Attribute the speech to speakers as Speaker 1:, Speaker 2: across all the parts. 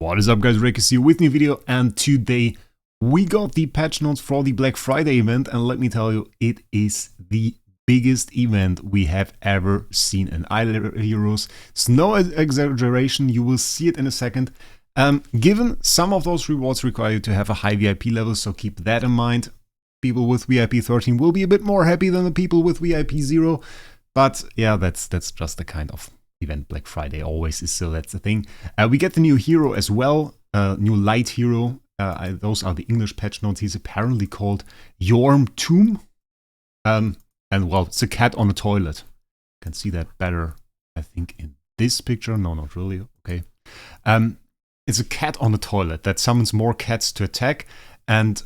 Speaker 1: What is up, guys? Wraec is here with new video, and today we got the patch notes for the Black Friday event, and let me tell you, it is the biggest event we have ever seen in Isle Heroes. It's no exaggeration, you will see it in a second. Given some of those rewards require you to have a high VIP level, so keep that in mind. People with VIP 13 will be a bit more happy than the people with VIP 0, but yeah, that's just the kind of event Black Friday always is, so that's the thing. We get the new hero as well, new light hero. Those are the English patch notes. He's apparently called Yorm Tomb. And well, it's a cat on a toilet. You can see that better, I think, in this picture. No, not really. Okay. It's a cat on a toilet that summons more cats to attack, and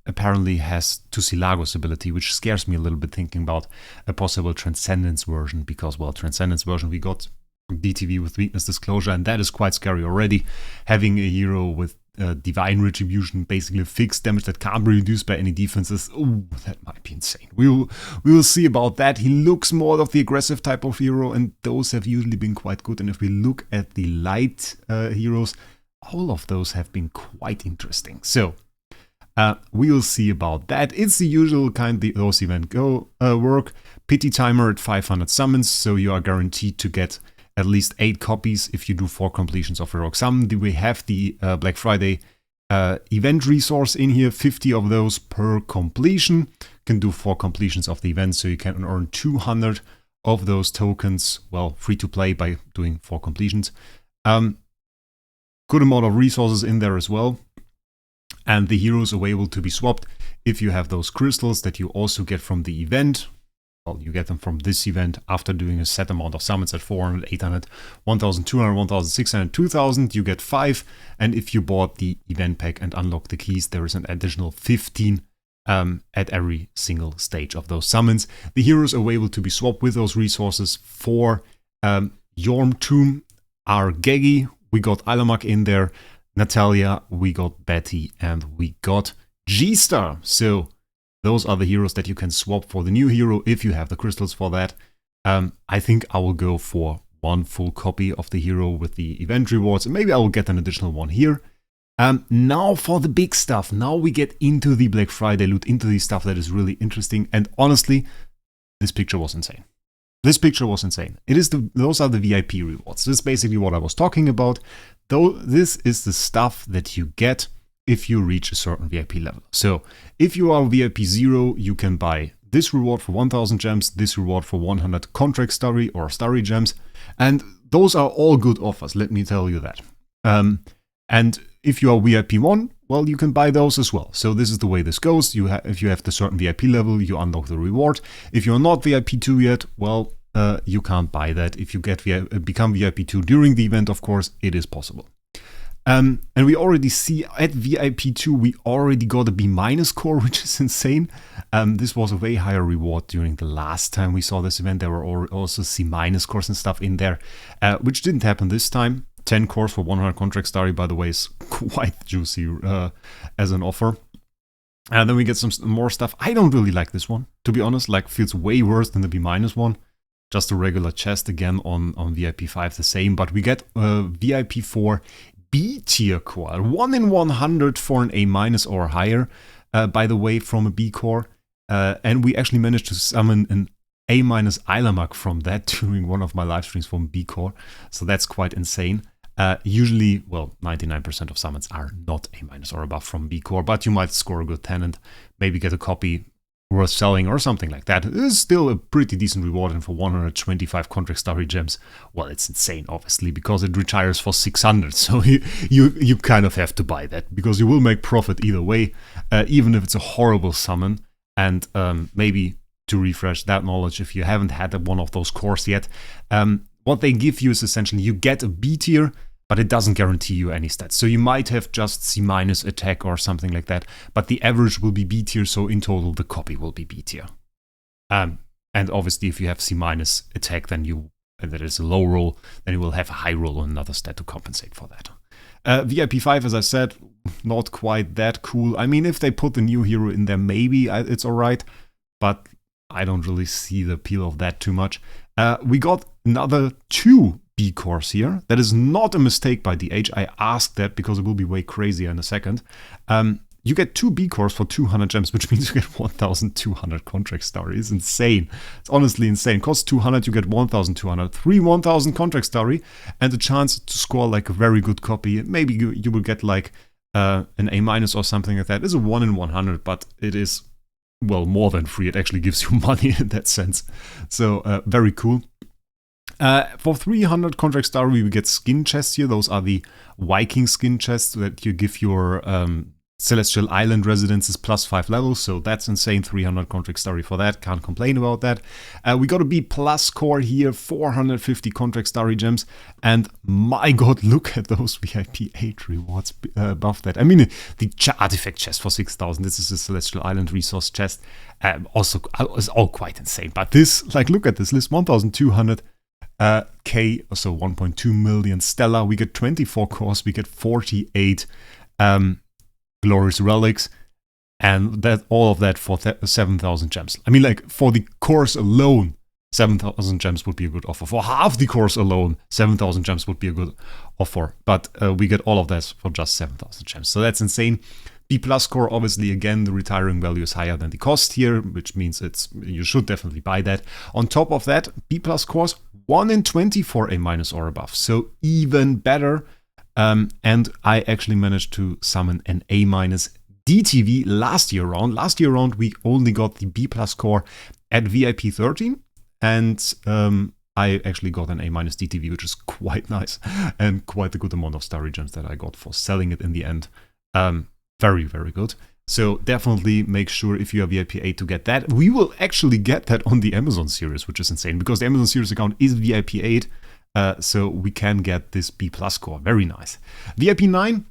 Speaker 1: apparently has Tusilagos ability, which scares me a little bit thinking about a possible Transcendence version, because, well, Transcendence version we got DTV with Weakness Disclosure, and that is quite scary already. Having a hero with Divine Retribution, basically fixed damage that can't be reduced by any defenses, oh, that might be insane. We will see about that. He looks more of the aggressive type of hero, and those have usually been quite good. And if we look at the light heroes, all of those have been quite interesting. So we will see about that. It's the usual kind those events work. Pity timer at 500 summons, so you are guaranteed to get at least 8 copies if you do 4 completions of Heroic Summon. We have the Black Friday event resource in here, 50 of those per completion. You can do 4 completions of the event, so you can earn 200 of those tokens, well, free to play by doing 4 completions. Good amount of resources in there as well. And the heroes are able to be swapped if you have those crystals that you also get from the event. Well, you get them from this event after doing a set amount of summons at 400, 800, 1200, 1600, 2000. You get 5. And if you bought the event pack and unlock the keys, there is an additional 15 at every single stage of those summons. The heroes are able to be swapped with those resources for Yorm Tomb, our Geggy. We got Ilamak in there. Natalia, we got Betty, and we got G-Star. So those are the heroes that you can swap for the new hero if you have the crystals for that. I think I will go for 1 full copy of the hero with the event rewards, and maybe I will get an additional one here. Now for the big stuff. Now we get into the Black Friday loot, into the stuff that is really interesting, and honestly, this picture was insane. This picture was insane. Those are the VIP rewards. This is basically what I was talking about. Though this is the stuff that you get if you reach a certain VIP level. So if you are VIP 0, you can buy this reward for 1000 gems, this reward for 100 contract starry or starry gems, and those are all good offers, let me tell you that. And if you are VIP 1, well, you can buy those as well. So this is the way this goes. If you have the certain VIP level, you unlock the reward. If you're not VIP 2 yet, well, you can't buy that. If you become VIP 2 during the event, of course, it is possible. And we already see at VIP 2, we already got a B- core, which is insane. This was a way higher reward during the last time we saw this event. There were also C- cores and stuff in there, which didn't happen this time. 10 cores for 100 contract starry, by the way, is quite juicy as an offer. And then we get some more stuff. I don't really like this one, to be honest. Like, feels way worse than the B- one. Just a regular chest again on VIP 5, the same. But we get VIP 4 B tier core, 1 in 100 for an A- or higher, by the way, from a B core. And we actually managed to summon an A- Ilamak from that during one of my live streams from B core. So that's quite insane. Usually, well, 99% of summons are not A- or above from B core, but you might score a good 10 and maybe get a copy worth selling or something like that. It is still a pretty decent reward, and for 125 contract starry gems, well, it's insane, obviously, because it retires for 600, so you kind of have to buy that, because you will make profit either way, even if it's a horrible summon. And maybe to refresh that knowledge, if you haven't had one of those cores yet, what they give you is essentially you get a B tier, but it doesn't guarantee you any stats. So you might have just C- attack or something like that, but the average will be B tier, so in total the copy will be B tier. And obviously if you have C- attack, then that is a low roll, then you will have a high roll on another stat to compensate for that. VIP 5, as I said, not quite that cool. I mean, if they put the new hero in there, maybe it's alright, but I don't really see the appeal of that too much. We got another 2 B cores here. That is not a mistake by DH. I asked that because it will be way crazier in a second. You get 2 B cores for 200 gems, which means you get 1,200 contract story. It's insane. It's honestly insane. Costs 200, you get 1,200. 1,000 contract story, and a chance to score like a very good copy. Maybe you will get like an A- or something like that. It's a 1 in 100, but it is, well, more than free. It actually gives you money in that sense. So very cool. For 300 contract story, we get skin chests here. Those are the Viking skin chests that you give your Celestial Island residences plus 5 levels, so that's insane. 300 contract story for that, can't complain about that. We got a B plus core here, 450 contract story gems, and my god, look at those VIP 8 rewards above that. I mean, the artifact chest for 6,000, this is a Celestial Island resource chest, also is all quite insane. But this, like, look at this list, 1,200 K, so 1.2 million stellar. We get 24 cores, we get 48 glorious relics, and that all of that for 7,000 gems. I mean, like, for the course alone, 7,000 gems would be a good offer. For half the course alone, 7,000 gems would be a good offer. But we get all of that for just 7,000 gems. So that's insane. B plus core, obviously, again, the retiring value is higher than the cost here, which means you should definitely buy that. On top of that, B plus cores, 1 in 20 for A- or above. So even better. And I actually managed to summon an A- DTV last year round. Last year round, we only got the B plus core at VIP 13. And I actually got an A- DTV, which is quite nice. And quite a good amount of starry gems that I got for selling it in the end. Very, very good. So definitely make sure if you are VIP 8 to get that. We will actually get that on the Amazon series, which is insane. Because the Amazon series account is VIP 8. So we can get this B plus core. Very nice. VIP 9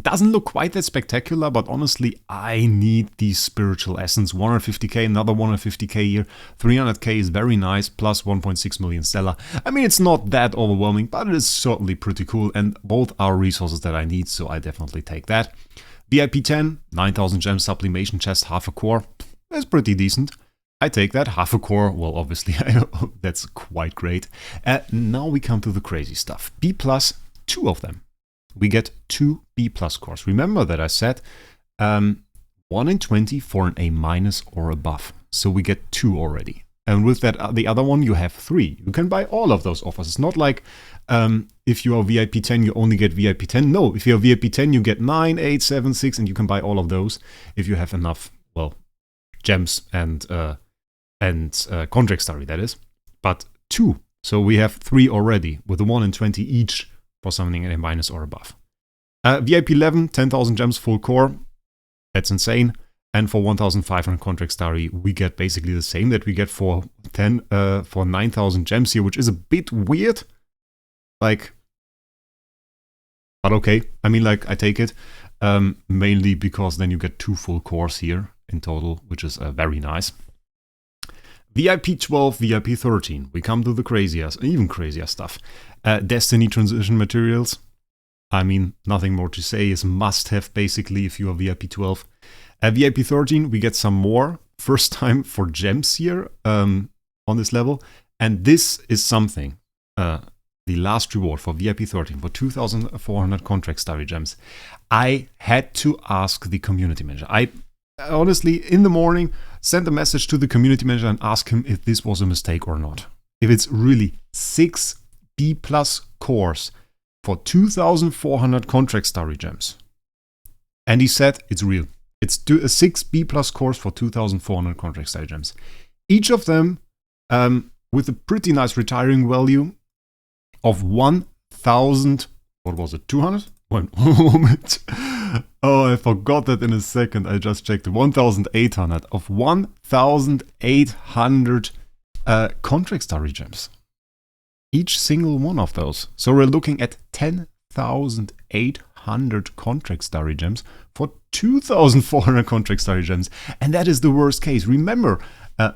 Speaker 1: doesn't look quite that spectacular, but honestly, I need the spiritual essence. 150k, another 150k here. 300k is very nice, plus 1.6 million stellar. I mean, it's not that overwhelming, but it is certainly pretty cool, and both are resources that I need, so I definitely take that. VIP 10, 9,000 gems sublimation chest, half a core. That's pretty decent. I take that. Half a core, well, obviously, that's quite great. Now we come to the crazy stuff. B plus, 2 of them. We get 2 B plus cores. Remember that I said 1 in 20 for an A- or above. So we get 2 already. And with that, the other one, you have 3. You can buy all of those offers. It's not like if you are VIP 10, you only get VIP 10. No, if you're VIP 10, you get 9, 8, 7, 6, and you can buy all of those if you have enough, well, gems and contract story, that is. But 2. So we have 3 already, with a 1 in 20 each for summoning an A- or above. VIP 11, 10,000 gems full core. That's insane. And for 1,500 contract story, we get basically the same that we get for 9,000 gems here, which is a bit weird. Like, but okay. I mean, like, I take it. Mainly because then you get 2 full cores here in total, which is very nice. VIP 12, VIP 13. We come to the crazier, even crazier stuff. Destiny transition materials. I mean, nothing more to say. Is must-have basically if you are VIP 12. VIP 13, we get some more. First time for gems here on this level. And this is something. The last reward for VIP 13 for 2,400 contract story gems. I had to ask the community manager. I honestly, in the morning, sent a message to the community manager and asked him if this was a mistake or not. If it's really 6 B plus cores for 2,400 contract story gems. And he said it's real. It's 6 B plus cores for 2,400 contract story gems. Each of them with a pretty nice retiring value of 1,000, what was it, 200? One moment. Oh, I forgot that in a second. I just checked. 1,800 of 1,800 contract story gems. Each single one of those. So we're looking at 10,800 contract story gems for 2,400 contract story gems. And that is the worst case. Remember,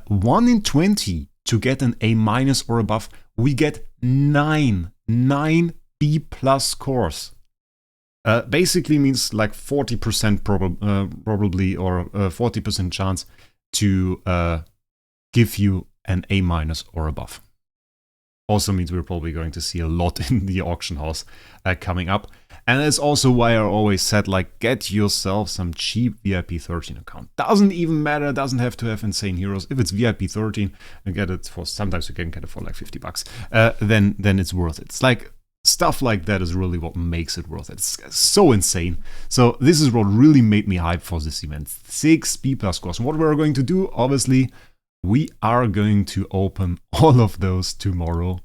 Speaker 1: 1 in 20 to get an A- or above, we get 9 B plus cores. Basically means like 40% probably, or 40% chance to give you an A- or above. also means we're probably going to see a lot in the auction house coming up. And that's also why I always said, like, get yourself some cheap VIP 13 account. Doesn't even matter, doesn't have to have insane heroes. If it's VIP 13 and get it for, sometimes you can get it for like 50 bucks, then it's worth it. It's like, stuff like that is really what makes it worth it. It's so insane. So this is what really made me hype for this event. 6 B+ scores. And what we're going to do, obviously, we are going to open all of those tomorrow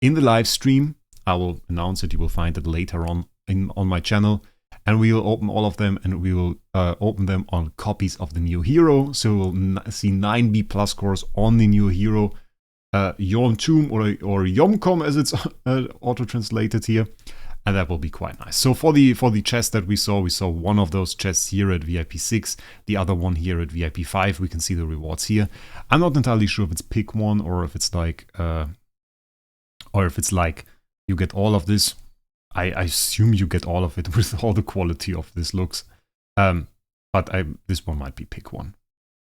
Speaker 1: in the live stream. I will announce it. You will find it later on my channel. And we will open all of them, and we will open them on copies of the new hero. So we'll see 9 B+ scores on the new hero. Yom Tomb or Yomcom as it's auto-translated here. And that will be quite nice. So for the chest that we saw one of those chests here at VIP 6, the other one here at VIP 5. We can see the rewards here. I'm not entirely sure if it's pick one or if it's like you get all of this. I assume you get all of it with all the quality of this looks. But this one might be pick one.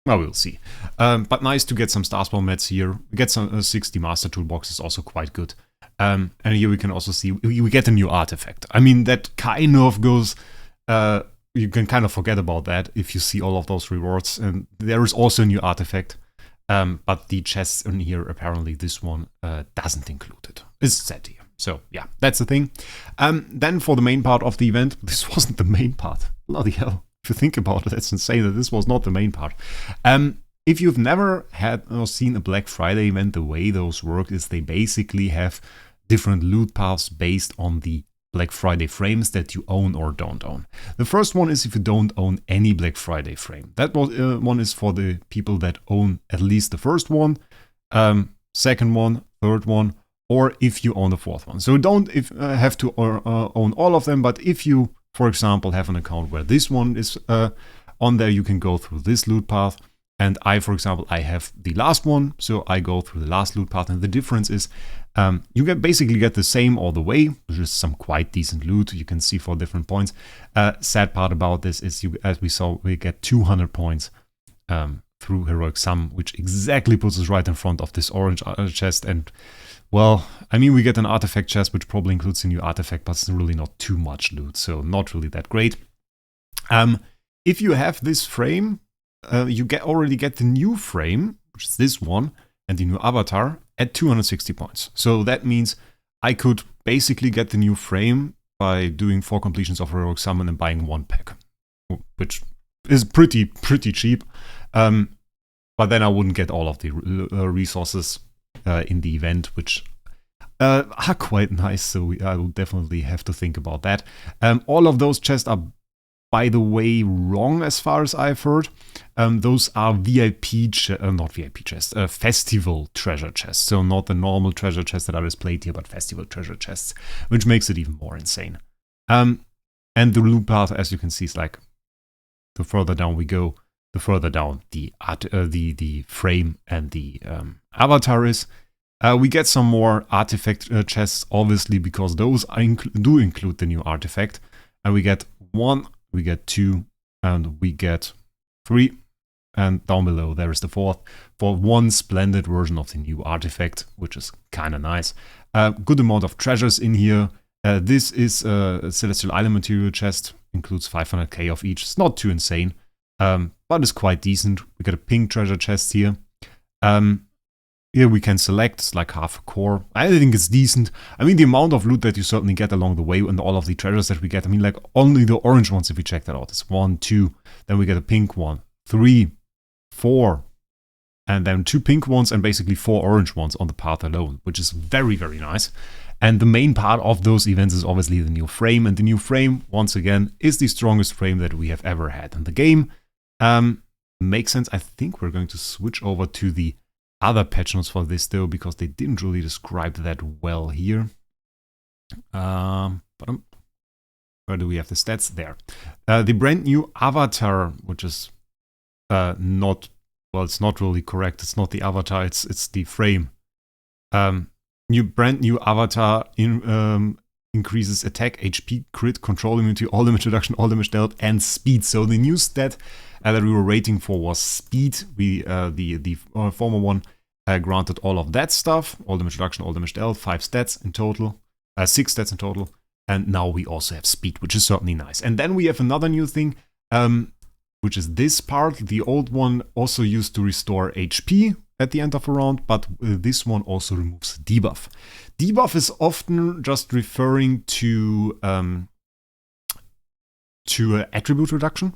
Speaker 1: Well, we'll see. But nice to get some Starspawn mats here. We get some 60 Master Toolbox is also quite good. And here we can also see we get a new artifact. I mean, that kind of goes, you can kind of forget about that if you see all of those rewards. And there is also a new artifact, but the chests in here, apparently this one doesn't include it. It's set here. So yeah, that's the thing. Then for the main part of the event, this wasn't the main part. Bloody hell. If you think about it, that's insane that this was not the main part. If you've never had or seen a Black Friday event, the way those work is they basically have different loot paths based on the Black Friday frames that you own or don't own. The first one is if you don't own any Black Friday frame. That one is for the people that own at least the first one, second one, third one, or if you own the fourth one. So you don't have to own all of them, but if you, for example, have an account where this one is on there, you can go through this loot path. And I, for example, I have the last one, so I go through the last loot path. And the difference is you basically get the same all the way, which is some quite decent loot. You can see for different points. Sad part about this is, as we saw, we get 200 points through Heroic Sum, which exactly puts us right in front of this orange chest. And, well, I mean, we get an artifact chest, which probably includes a new artifact, but it's really not too much loot, so not really that great. If you have this frame, you already get the new frame, which is this one, and the new avatar at 260 points. So that means I could basically get the new frame by doing 4 completions of Heroic Summon and buying 1 pack, which is pretty cheap. But then I wouldn't get all of the resources in the event, which are quite nice. So I will definitely have to think about that. All of those chests are, by the way, wrong as far as I've heard. Those are not VIP chests, festival treasure chests. So not the normal treasure chests that are displayed here, but festival treasure chests, which makes it even more insane. And the loot path, as you can see, is like, the further down we go, the further down the frame and the avatar is. We get some more artifact chests, obviously, because those do include the new artifact. And we get 1, we get 2, and we get 3. And down below there is the 4th for 1 splendid version of the new artifact, which is kind of nice. Good amount of treasures in here. This is a Celestial Island material chest, includes 500k of each. It's not too insane, but it's quite decent. We get a pink treasure chest here. Here we can select, it's like half a core. I think it's decent. I mean, the amount of loot that you certainly get along the way and all of the treasures that we get, I mean, like only the orange ones, if we check that out, it's 1, 2, then we get a pink one, 3, 4, and then 2 pink ones and basically 4 orange ones on the path alone, which is very, very nice. And the main part of those events is obviously the new frame, and the new frame, once again, is the strongest frame that we have ever had in the game. Makes sense. I think we're going to switch over to the other patch notes for this though, because they didn't really describe that well here. Where do we have the stats? There. The brand new avatar, which is not, well, it's not really correct. It's not the avatar, it's the frame. Brand new avatar increases attack, HP, crit, control immunity, all damage reduction, all damage dealt, and speed. So the new stat that we were waiting for was speed. The former one granted all of that stuff, all damage reduction, all damage dealt, 5 stats in total, 6 stats in total. And now we also have speed, which is certainly nice. And then we have another new thing, which is this part. The old one also used to restore HP at the end of a round, but this one also removes debuff. Debuff is often just referring to attribute reduction.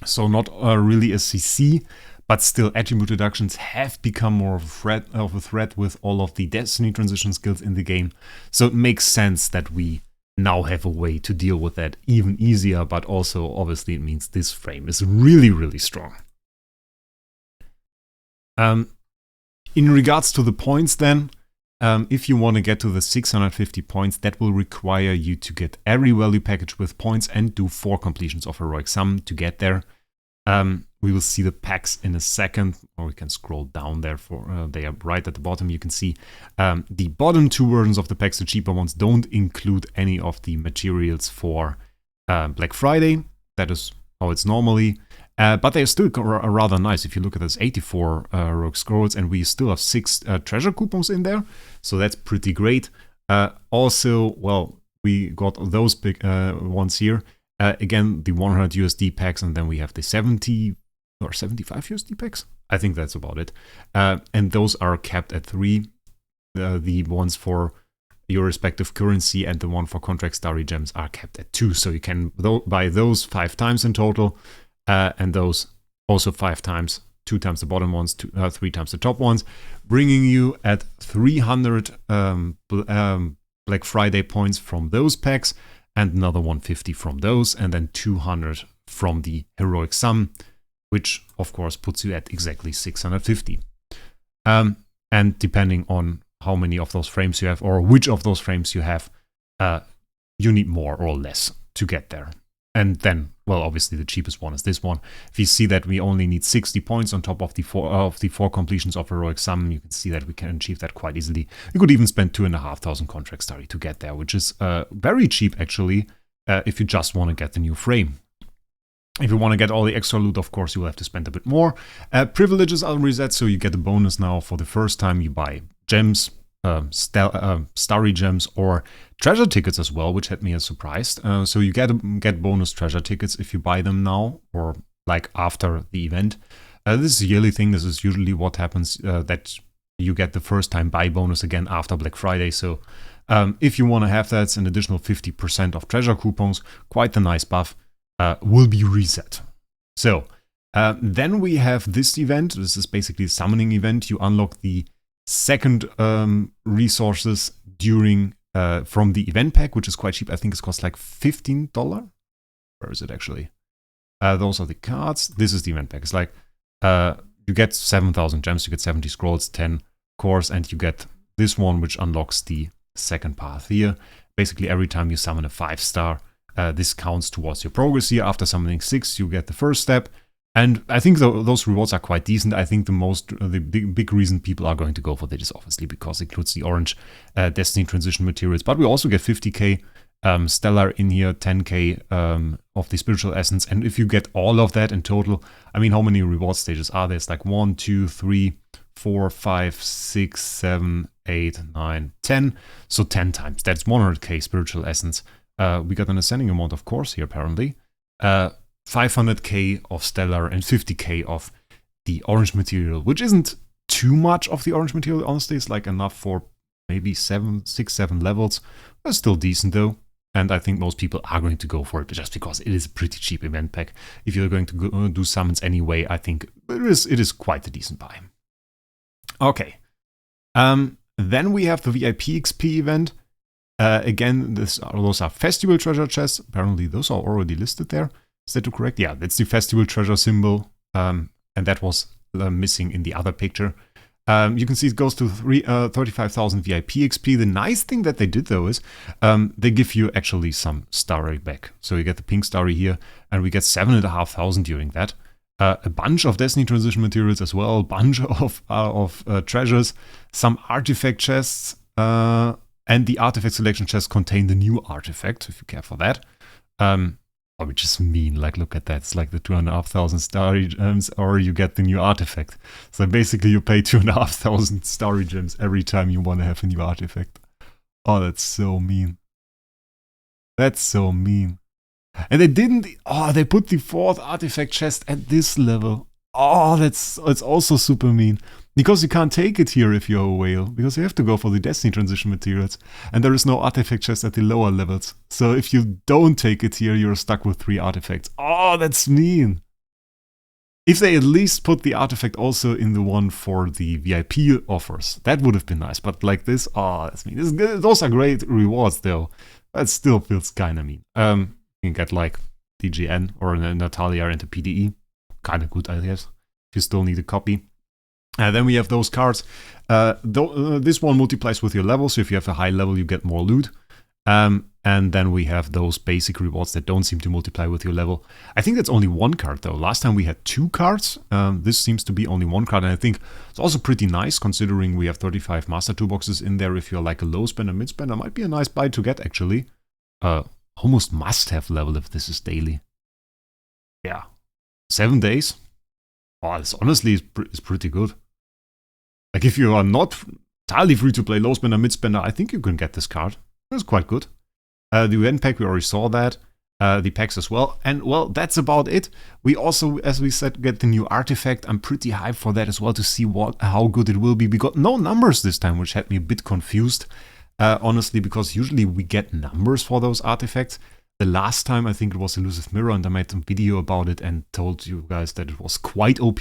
Speaker 1: So not really a CC, but still attribute reductions have become more of a threat with all of the Destiny transition skills in the game. So it makes sense that we now have a way to deal with that even easier, but also obviously it means this frame is really, really strong. In regards to the points then, if you want to get to the 650 points, that will require you to get every value package with points and do 4 completions of Heroic Sum to get there. We will see the packs in a second, or we can scroll down there for they are right at the bottom. You can see the bottom 2 versions of the packs, the cheaper ones, don't include any of the materials for Black Friday. That is how it's normally. But they're still rather nice. If you look at this, 84 Rogue Scrolls, and we still have 6 treasure coupons in there. So that's pretty great. Also, well, we got those big ones here. Again, the 100 USD packs, and then we have the 70 or 75 USD packs. I think that's about it. And those are capped at 3. The ones for your respective currency and the one for contract starry gems are capped at 2. So you can buy those 5 times in total. And those also 5 times, 2 times the bottom ones, 3 times the top ones, bringing you at 300 Black Friday points from those packs, and another 150 from those, and then 200 from the Heroic Sum, which of course puts you at exactly 650. And depending on how many of those frames you have, or which of those frames you have, you need more or less to get there. And then, well, obviously the cheapest one is this one. If you see that we only need 60 points on top of the 4 completions of Heroic Sum, you can see that we can achieve that quite easily. You could even spend 2,500 contract starry to get there, which is very cheap actually, if you just want to get the new frame. If you want to get all the extra loot, of course, you will have to spend a bit more. Privileges are reset, so you get a bonus now for the first time you buy gems, starry gems, or treasure tickets as well, which had me as surprised. So you get bonus treasure tickets if you buy them now, or like after the event. This is a yearly thing. This is usually what happens, that you get the first time buy bonus again after Black Friday. So if you want to have that, it's an additional 50% of treasure coupons. Quite a nice buff. Will be reset. So then we have this event. This is basically a summoning event. You unlock the second resources during from the event pack, which is quite cheap. I think it costs like $15. Where is it actually? Those are the cards. This is the event pack. It's like you get 7,000 gems, you get 70 scrolls, 10 cores, and you get this one, which unlocks the second path here. Basically, every time you summon a 5-star, this counts towards your progress here. After summoning 6, you get the first step. And I think those rewards are quite decent. I think the big reason people are going to go for this is obviously because it includes the orange Destiny transition materials. But we also get 50k Stellar in here, 10k of the spiritual essence. And if you get all of that in total, I mean, how many reward stages are there? It's like 1, 2, 3, 4, 5, 6, 7, 8, 9, 10. So 10 times. That's 100k spiritual essence. We got an ascending amount, of course, here apparently. 500k of Stellar and 50k of the orange material, which isn't too much of the orange material, honestly. It's like enough for maybe 6, 7 levels, but still decent though. And I think most people are going to go for it just because it is a pretty cheap event pack. If you're going to do summons anyway, I think it is quite a decent buy. Okay. Then we have the VIP XP event. Again, those are festival treasure chests. Apparently those are already listed there. Is that correct? Yeah, that's the festival treasure symbol, and that was missing in the other picture. You can see it goes to 35,000 VIP XP. The nice thing that they did though is they give you actually some starry back. So you get the pink starry here, and we get 7,500 during that. A bunch of Destiny transition materials as well, a bunch of treasures, some artifact chests, and the artifact selection chests contain the new artifact, if you care for that. Oh, which is mean. Like, look at that. It's like the 2,500 starry gems, or you get the new artifact. So basically, you pay 2,500 starry gems every time you want to have a new artifact. Oh, that's so mean. That's so mean. And they didn't. Oh, they put the 4th artifact chest at this level. Oh, it's also super mean. Because you can't take it here if you're a whale. Because you have to go for the Destiny transition materials. And there is no artifact chest at the lower levels. So if you don't take it here, you're stuck with 3 artifacts. Oh, that's mean. If they at least put the artifact also in the one for the VIP offers, that would have been nice. But like this, oh, that's mean. Those are great rewards though. That still feels kinda mean. You can get like DGN or Natalia into PDE. Kinda good, I guess. If you still need a copy. Then we have those cards. This one multiplies with your level, so if you have a high level, you get more loot. And then we have those basic rewards that don't seem to multiply with your level. I think that's only one card, though. Last time we had 2 cards. This seems to be only 1 card, and I think it's also pretty nice, considering we have 35 Master Toolboxes in there. If you're like a low spender, mid spender, might be a nice buy to get, actually. Almost must-have level if this is daily. Yeah. 7 days? Oh, this honestly is pretty good. Like, if you are not entirely free to play low spender, mid spender, I think you can get this card. It's quite good. The event pack, we already saw that. The packs as well. And, well, that's about it. We also, as we said, get the new artifact. I'm pretty hyped for that as well to see how good it will be. We got no numbers this time, which had me a bit confused. Honestly, because usually we get numbers for those artifacts. The last time, I think it was Elusive Mirror, and I made some video about it and told you guys that it was quite OP,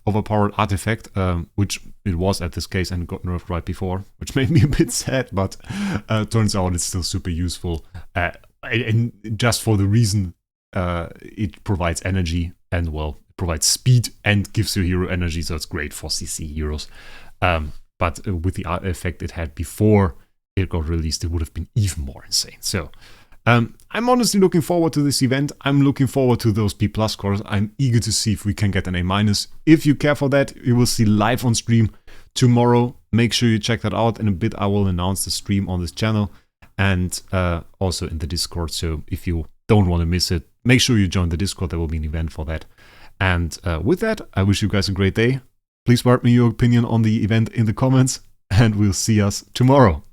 Speaker 1: overpowered artifact, which it was at this case and got nerfed right before, which made me a bit sad, but turns out it's still super useful. And just for the reason it provides energy and, well, it provides speed and gives your hero energy, so it's great for CC heroes. But with the effect it had before it got released, it would have been even more insane. So I'm honestly looking forward to this event. I'm looking forward to those B+ scores. I'm eager to see if we can get an A-. If you care for that, you will see live on stream tomorrow. Make sure you check that out. In a bit, I will announce the stream on this channel and also in the Discord. So if you don't want to miss it, make sure you join the Discord. There will be an event for that. And with that, I wish you guys a great day. Please write me your opinion on the event in the comments, and we'll see us tomorrow.